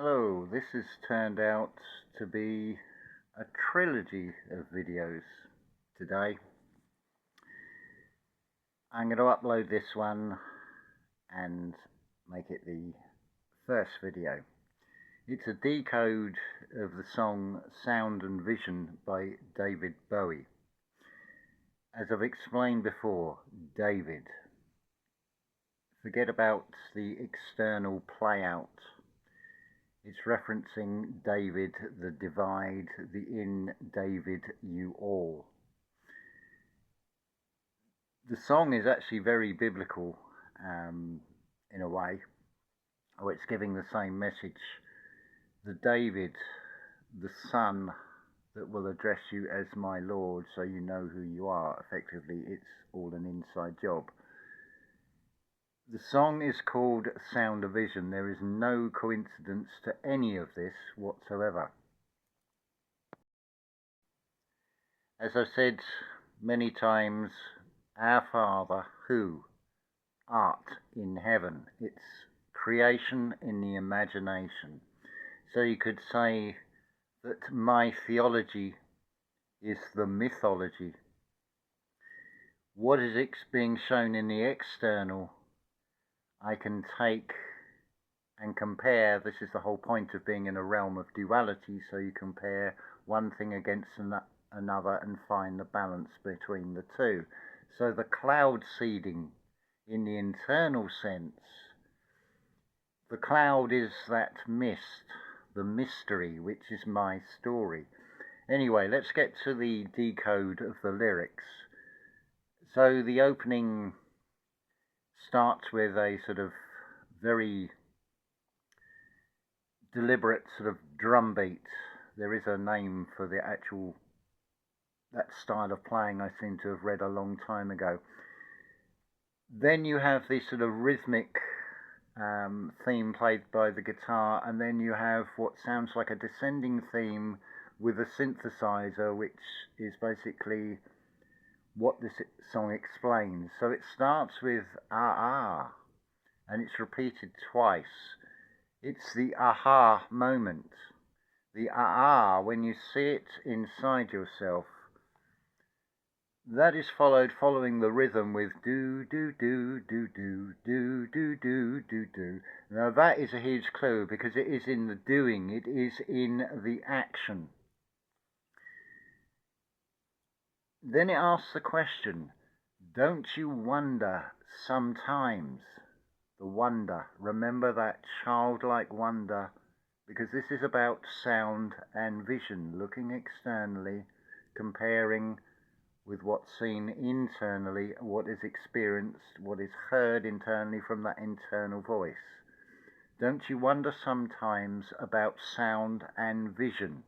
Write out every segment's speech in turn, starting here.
Hello, this has turned out to be a trilogy of videos today. I'm going to upload this one and make it the first video. It's a decode of the song Sound and Vision by David Bowie. As I've explained before, David. Forget about the external play out. It's referencing David, the divide, the in David, you all. The song is actually very biblical in a way, or it's giving the same message. The David, the son that will address you as my Lord, so you know who you are. Effectively, it's all an inside job. The song is called Sound of Vision. There is no coincidence to any of this whatsoever. As I've said many times, our Father who art in heaven. It's creation in the imagination. So you could say that my theology is the mythology. What is being shown in the external, I can take and compare. This is the whole point of being in a realm of duality, so you compare one thing against another and find the balance between the two. So the cloud seeding in the internal sense, the cloud is that mist, the mystery, which is my story. Anyway, let's get to the decode of the lyrics. So the opening starts with a sort of very deliberate sort of drum beat. There is a name for the actual, that style of playing I seem to have read a long time ago. Then you have this sort of rhythmic theme played by the guitar, and then you have what sounds like a descending theme with a synthesizer, which is basically what this song explains. So it starts with ah, and it's repeated twice. It's the aha moment. The ah, when you see it inside yourself, that is following the rhythm with do, do, do, do, do, do, do, do, do, do. Now that is a huge clue, because it is in the doing, it is in the action. Then it asks the question, don't you wonder sometimes? The wonder, remember that childlike wonder, because this is about sound and vision, looking externally, comparing with what's seen internally, what is experienced, what is heard internally from that internal voice. Don't you wonder sometimes about sound and vision?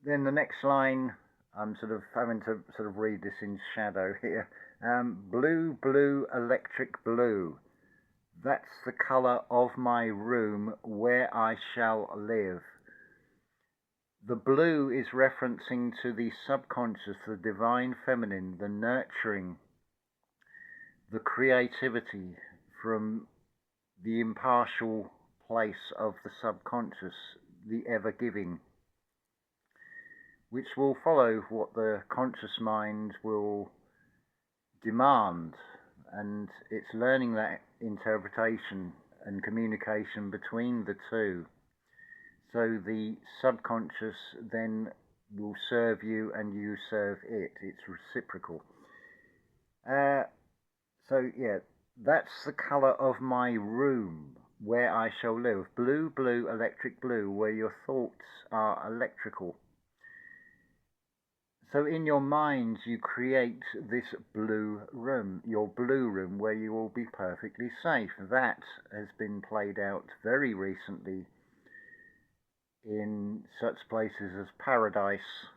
Then the next line, I'm sort of having to sort of read this in shadow here. Blue, blue, electric blue. That's the colour of my room where I shall live. The blue is referencing to the subconscious, the divine feminine, the nurturing, the creativity from the impartial place of the subconscious, the ever-giving, which will follow what the conscious mind will demand, and it's learning that interpretation and communication between the two. So the subconscious then will serve you and you serve it. It's reciprocal. So yeah, that's the colour of my room where I shall live. Blue, blue, electric blue, where your thoughts are electrical. So in your mind you create this blue room, your blue room, where you will be perfectly safe. That has been played out very recently in such places as Paradise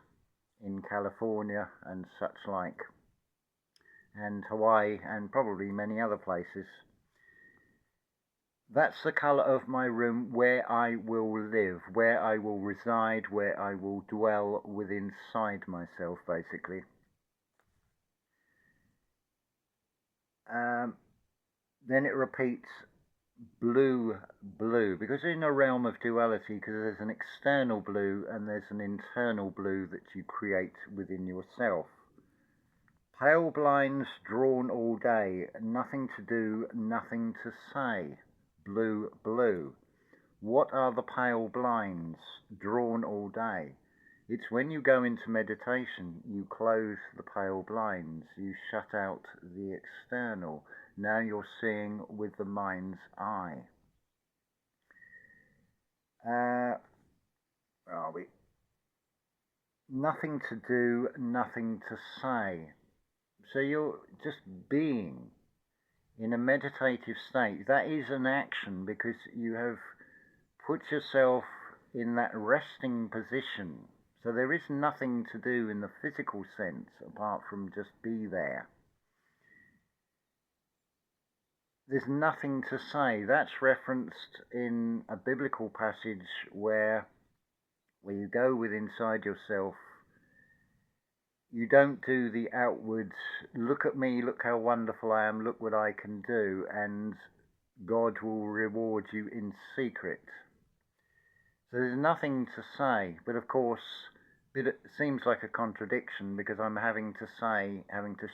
in California and such like, and Hawaii, and probably many other places. That's the colour of my room where I will live, where I will reside, where I will dwell within inside myself, basically. Then it repeats blue, blue, because in a realm of duality, because there's an external blue and there's an internal blue that you create within yourself. Pale blinds drawn all day, nothing to do, nothing to say. Blue, blue. What are the pale blinds drawn all day? It's when you go into meditation, you close the pale blinds, you shut out the external. Now you're seeing with the mind's eye. Where are we? Nothing to do, nothing to say. So you're just being in a meditative state. That is an action because you have put yourself in that resting position. So there is nothing to do in the physical sense apart from just be there. There's nothing to say. That's referenced in a biblical passage where you go within inside yourself. You don't do the outward, look at me, look how wonderful I am, look what I can do, and God will reward you in secret. So there's nothing to say, but of course, it seems like a contradiction because I'm having to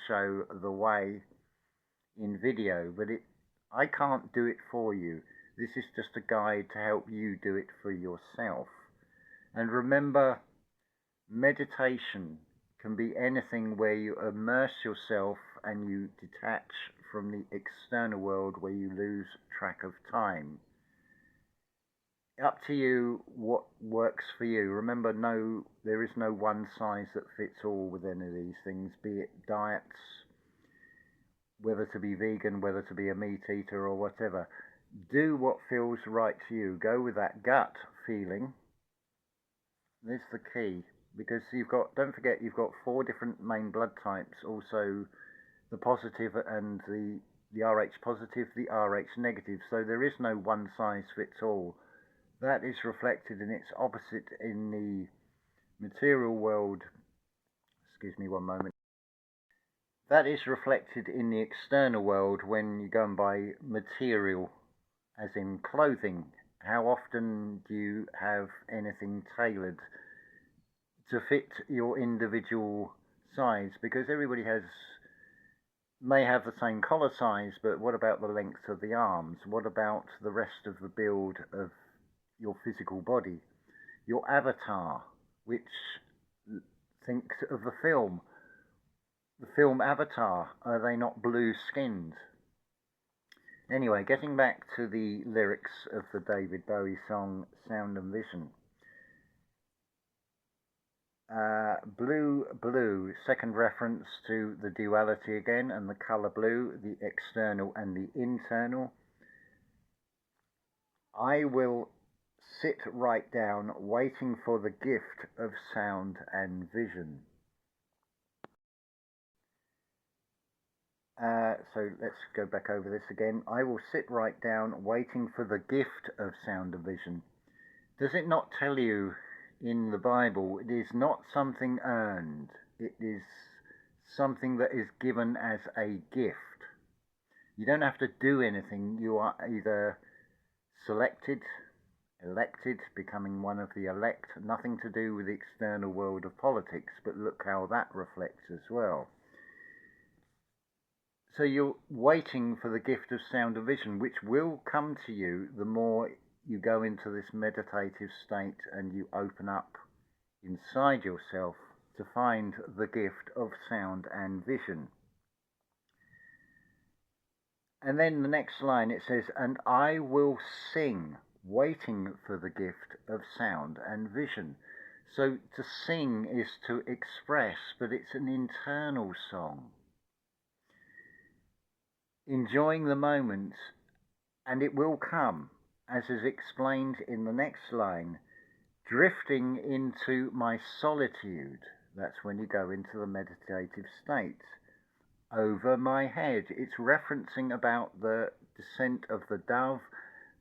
show the way in video, but I can't do it for you. This is just a guide to help you do it for yourself. And remember, meditation can be anything where you immerse yourself and you detach from the external world where you lose track of time. Up to you what works for you. Remember, there is no one size that fits all with any of these things, be it diets, whether to be vegan, whether to be a meat eater or whatever. Do what feels right to you. Go with that gut feeling. This is the key, because don't forget, you've got 4 different main blood types, also the positive and the Rh positive, the Rh negative, so there is no one size fits all. That is reflected in its opposite in the material world. Excuse me one moment. That is reflected in the external world when you go and buy material, as in clothing. How often do you have anything tailored to fit your individual size? Because everybody may have the same collar size, but what about the length of the arms? What about the rest of the build of your physical body? Your avatar, which thinks of the film Avatar, are they not blue-skinned? Anyway, getting back to the lyrics of the David Bowie song Sound and Vision. Blue, blue, second reference to the duality again, and the colour blue, the external and the internal. I will sit right down, waiting for the gift of sound and vision. So let's go back over this again. I will sit right down, waiting for the gift of sound and vision. Does it not tell you in the Bible, it is not something earned, it is something that is given as a gift. You don't have to do anything. You are either selected, elected, becoming one of the elect, nothing to do with the external world of politics, but look how that reflects as well. So you're waiting for the gift of sound and vision, which will come to you the more you go into this meditative state and you open up inside yourself to find the gift of sound and vision. And then the next line, it says, and I will sing, waiting for the gift of sound and vision. So to sing is to express, but it's an internal song. Enjoying the moment, and it will come, as is explained in the next line, drifting into my solitude. That's when you go into the meditative state. Over my head. It's referencing about the descent of the dove,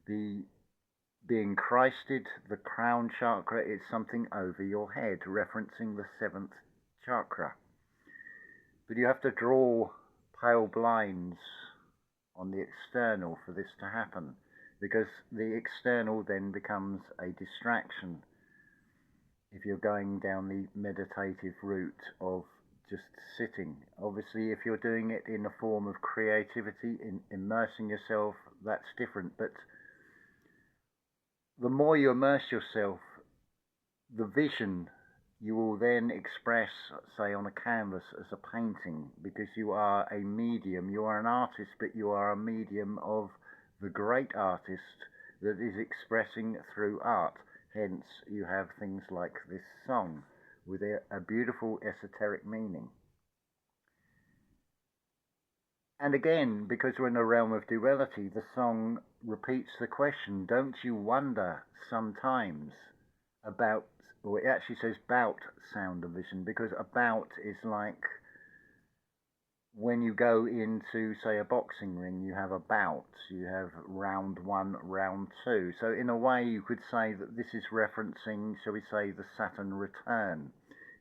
the being Christed, the crown chakra. It's something over your head, referencing the 7th chakra. But you have to draw pale blinds on the external for this to happen. because the external then becomes a distraction if you're going down the meditative route of just sitting. Obviously, if you're doing it in a form of creativity, in immersing yourself, that's different. But the more you immerse yourself, the vision you will then express, say, on a canvas as a painting, because you are a medium. You are an artist, but you are a medium of the great artist that is expressing through art. Hence, you have things like this song with a beautiful esoteric meaning. And again, because we're in a realm of duality, the song repeats the question, don't you wonder sometimes about, or it actually says bout sound and vision, because a bout is like when you go into, say, a boxing ring, you have a bout, you have round 1, round 2. So in a way you could say that this is referencing, shall we say, the Saturn return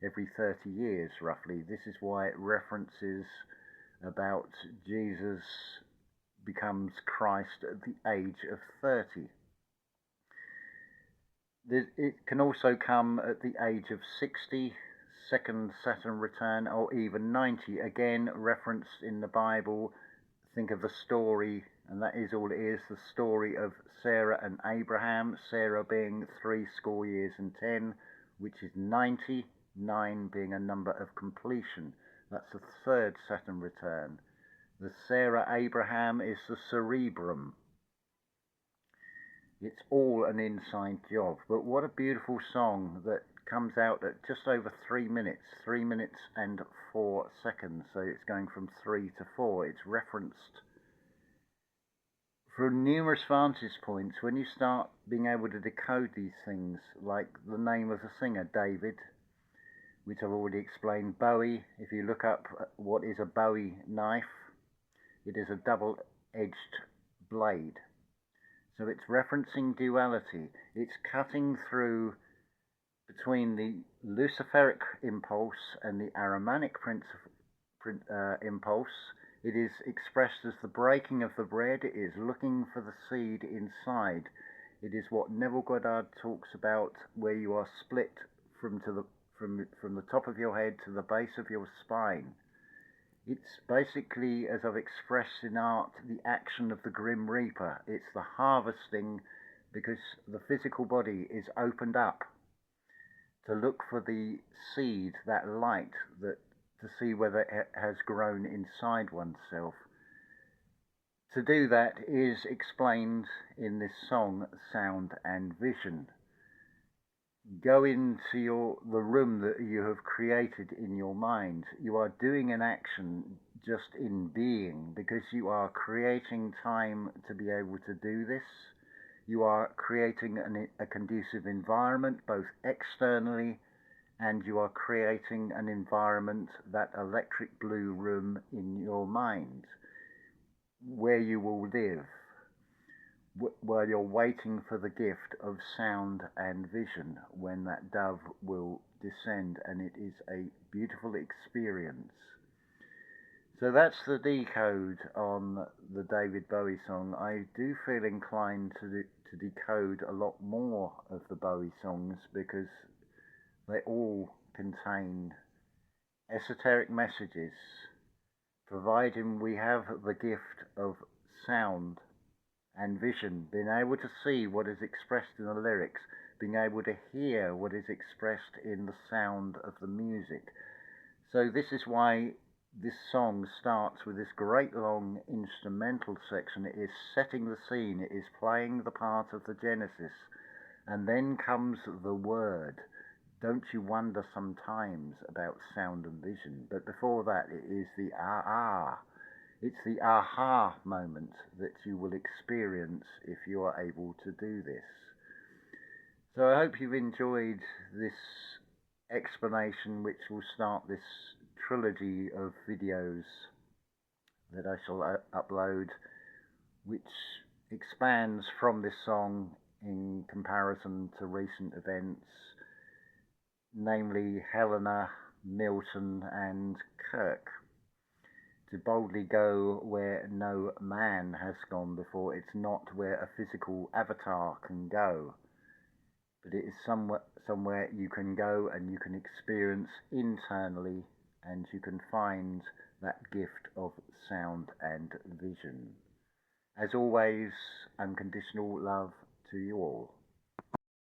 every 30 years roughly. This is why it references about Jesus becomes Christ at the age of 30. It can also come at the age of 60, second Saturn return, or even 90. Again, referenced in the Bible. Think of the story, and that is all it is, the story of Sarah and Abraham. Sarah being 70 years and 10, which is 90. 9 being a number of completion. That's the third Saturn return. The Sarah Abraham is the cerebrum. It's all an inside job. But what a beautiful song that comes out at just over 3 minutes. 3 minutes and 4 seconds. So it's going from 3 to 4. It's referenced from numerous vantage points. When you start being able to decode these things, like the name of the singer, David, which I've already explained. Bowie, if you look up what is a Bowie knife, it is a double-edged blade. So it's referencing duality. It's cutting through between the luciferic impulse and the Ahrimanic impulse. It is expressed as the breaking of the bread. It is looking for the seed inside. It is what Neville Goddard talks about, where you are split from the top of your head to the base of your spine. It's basically, as I've expressed in art, the action of the Grim Reaper. It's the harvesting, because the physical body is opened up to look for the seed, that light, to see whether it has grown inside oneself. To do that is explained in this song, Sound and Vision. Go into the room that you have created in your mind. You are doing an action just in being, because you are creating time to be able to do this. You are creating a conducive environment, both externally, and you are creating an environment, that electric blue room in your mind, where you will live, while you're waiting for the gift of sound and vision, when that dove will descend, and it is a beautiful experience. So that's the decode on the David Bowie song. I do feel inclined to decode a lot more of the Bowie songs, because they all contain esoteric messages, providing we have the gift of sound and vision, being able to see what is expressed in the lyrics, being able to hear what is expressed in the sound of the music. So this is why this song starts with this great long instrumental section. It is setting the scene, it is playing the part of the Genesis, and then comes the word. Don't you wonder sometimes about sound and vision? But before that, it is the ah. It's the aha moment that you will experience if you are able to do this. So I hope you've enjoyed this explanation, which will start this trilogy of videos that I shall upload, which expands from this song in comparison to recent events, namely Helena, Milton and Kirk. to boldly go where no man has gone before. It's not where a physical avatar can go, but it is somewhere you can go and you can experience internally, and you can find that gift of sound and vision. As always, unconditional love to you all.